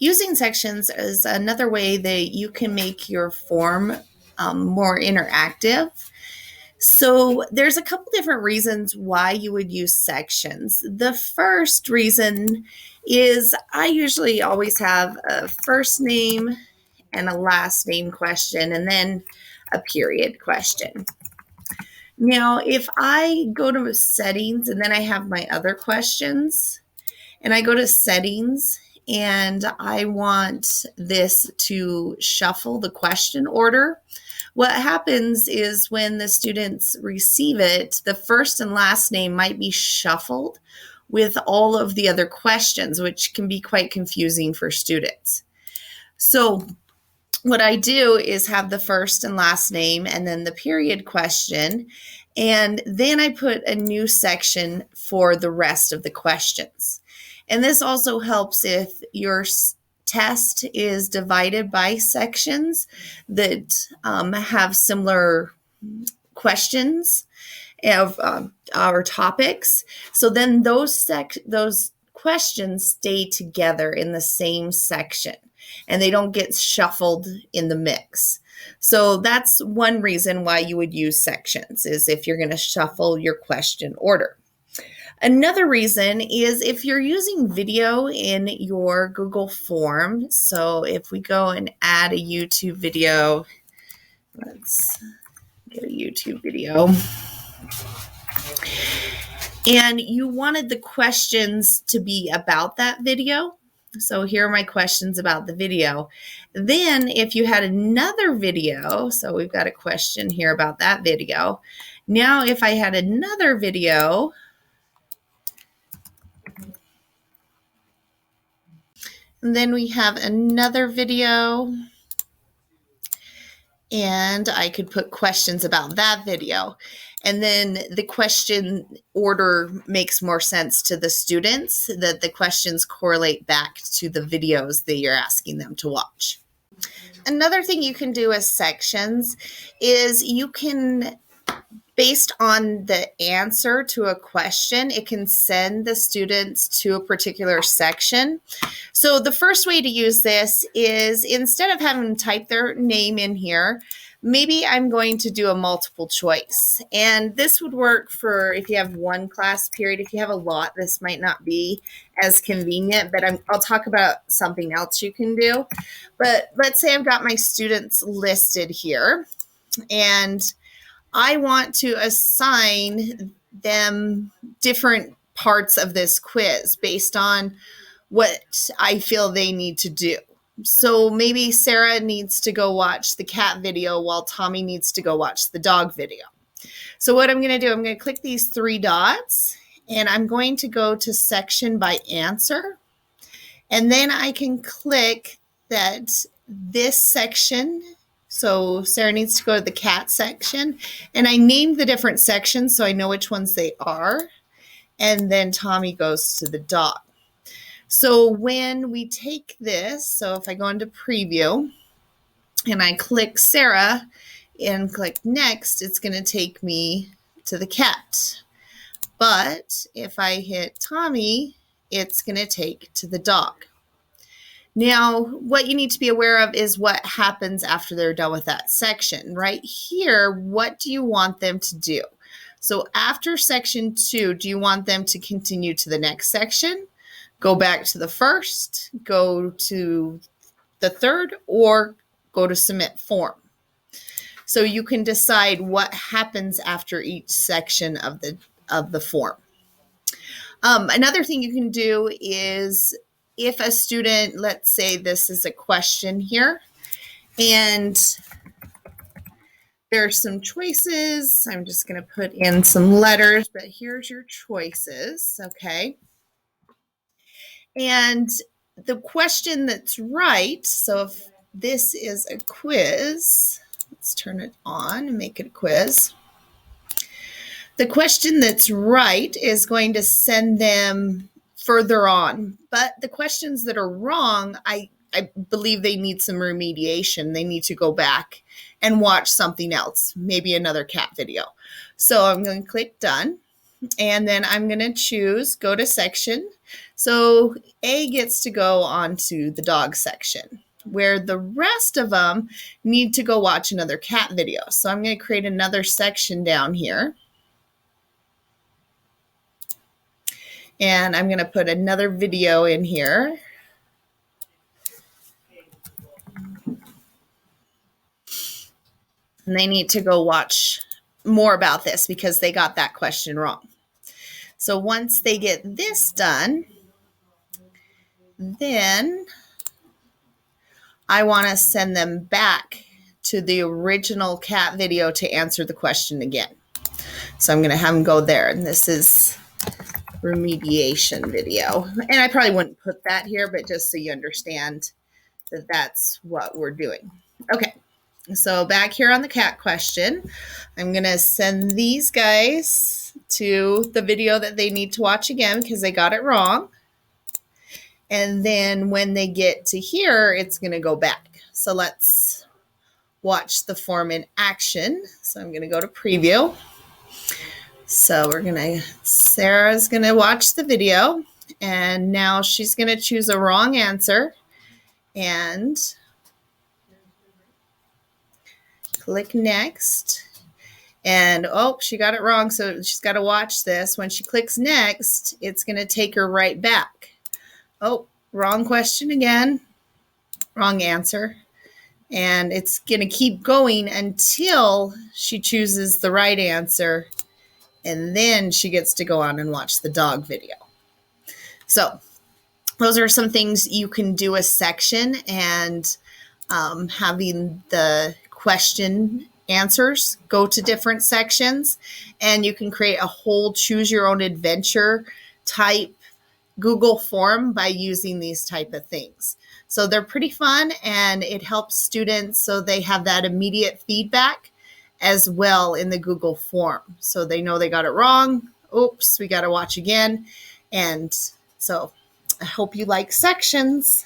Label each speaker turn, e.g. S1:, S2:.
S1: Using sections is another way that you can make your form more interactive. So there's a couple different reasons why you would use sections. The first reason is I usually always have a first name and a last name question and then a period question. Now, if I go to settings and then I have my other questions, and I go to settings and I want this to shuffle the question order, what happens is when the students receive it, the first and last name might be shuffled with all of the other questions, which can be quite confusing for students. So what I do is have the first and last name and then the period question, and then I put a new section for the rest of the questions. And this also helps if your test is divided by sections that have similar questions of our topics. So then those questions stay together in the same section and they don't get shuffled in the mix. So that's one reason why you would use sections, is if you're going to shuffle your question order. Another reason is if you're using video in your Google form. So if we go and add a YouTube video, let's get a YouTube video. And you wanted the questions to be about that video. So here are my questions about the video. Then if you had another video, so we've got a question here about that video. Now if I had another video, and then we have another video, and I could put questions about that video. And then the question order makes more sense to the students, that the questions correlate back to the videos that you're asking them to watch. Another thing you can do as sections is you can, based on the answer to a question, it can send the students to a particular section. So the first way to use this is, instead of having them type their name in here, maybe I'm going to do a multiple choice. And this would work for if you have one class period. If you have a lot, this might not be as convenient, but I'll talk about something else you can do. But let's say I've got my students listed here, and I want to assign them different parts of this quiz based on what I feel they need to do. So maybe Sarah needs to go watch the cat video while Tommy needs to go watch the dog video. So what I'm going to do, I'm going to click these three dots and I'm going to go to section by answer. And then I can click that this section. So Sarah needs to go to the cat section, and I named the different sections so I know which ones they are. And then Tommy goes to the dog. So when we take this, so if I go into preview and I click Sarah and click next, it's going to take me to the cat. But if I hit Tommy, it's going to take to the dog. Now, what you need to be aware of is what happens after they're done with that section. Right here, what do you want them to do? So after section 2, do you want them to continue to the next section, go back to the first, go to the third, or go to submit form? So you can decide what happens after each section of the form. Another thing you can do is, if a student, let's say this is a question here, and there are some choices. I'm just going to put in some letters, but here's your choices, okay? And the question that's right, so if this is a quiz, let's turn it on and make it a quiz. The question that's right is going to send them further on, but the questions that are wrong, I believe they need some remediation. They need to go back and watch something else, maybe another cat video. So I'm going to click done, and then I'm going to choose go to section. So A gets to go onto the dog section, where the rest of them need to go watch another cat video. So I'm going to create another section down here. And I'm going to put another video in here. And they need to go watch more about this because they got that question wrong. So once they get this done, then I want to send them back to the original cat video to answer the question again. So I'm going to have them go there. And this is remediation video. And I probably wouldn't put that here, but just so you understand that that's what we're doing. Okay. So back here on the cat question, I'm going to send these guys to the video that they need to watch again because they got it wrong. And then when they get to here, it's going to go back. So let's watch the form in action. So I'm going to go to preview. So Sarah's going to watch the video, and now she's going to choose a wrong answer and click next. And she got it wrong, so she's got to watch this. When she clicks next, it's going to take her right back. Wrong question again, wrong answer. And it's going to keep going until she chooses the right answer. And then she gets to go on and watch the dog video. So those are some things you can do a section, and having the question answers go to different sections. And you can create a whole choose your own adventure type Google form by using these type of things. So they're pretty fun, and it helps students so they have that immediate feedback as well in the Google form. So they know they got it wrong. Oops, we got to watch again. And so I hope you like sections.